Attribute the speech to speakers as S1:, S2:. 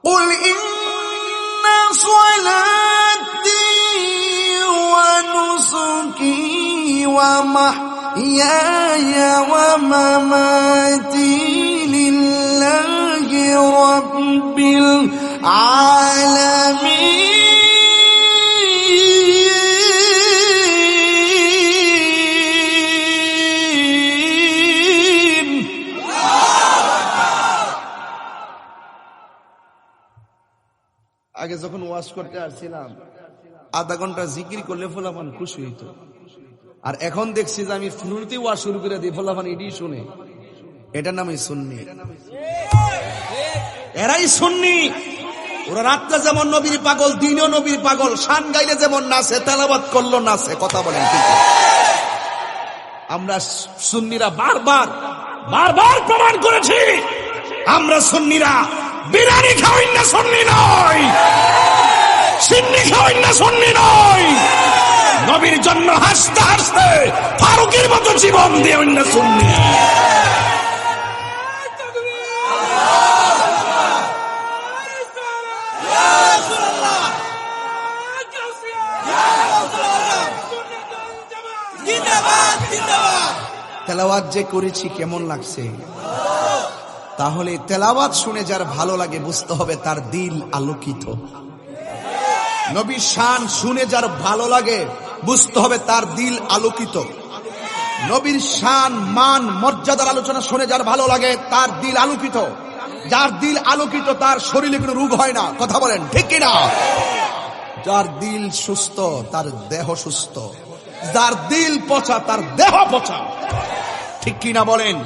S1: قل إن صلاتي ونسكي ومحياي ومماتي لله رب العالمين আগে যখন ওয়াজ করতে আসছিলাম আধা ঘন্টা জিকির করলে ফলাফান খুশি হইতো, আর এখন দেখছি যে আমি শুরুতেই ওয়াজ শুরু করে দিই, ফলাফান এটি শুনে। এটার নামই সুন্নি। এরাই সুন্নি। ওরা রাতটা যেমন নবীর পাগল, দিনও নবীর পাগল, শান গাইলে যেমন নাচে, তেলাওয়াত করলো নাচে। কথা বলেন ঠিক? আমরা সুন্নিরা বারবার প্রমাণ করেছি, আমরা সুন্নিরা বিরিয়ানি খাওয়াই না সুন্নি নয়, সিন্নি খাওয়াই না সুন্নি নয়, নবীর জন্য হাসতে হাসতে ফারুকের মতো জীবন দিয়ে অন্য সুন্নি। তেলাওয়াত যে করেছি কেমন লাগছে? তাহলে তেলাওয়াত শুনে যার ভালো লাগে বুঝতে হবে তার দিল আলোকিত। নবীর শান শুনে যার ভালো লাগে বুঝতে হবে তার দিল আলোকিত। নবীর শান, মান, মর্যাদার আলোচনা শুনে যার ভালো লাগে তার দিল আলোকিত। যার দিল আলোকিত তার শরীরে কোনো রোগ হয় না। কথা বলেন ঠিক কিনা? যার দিল সুস্থ তার দেহ সুস্থ, যার দিল পচা তার দেহ পচা। ঠিক কিনা বলেন?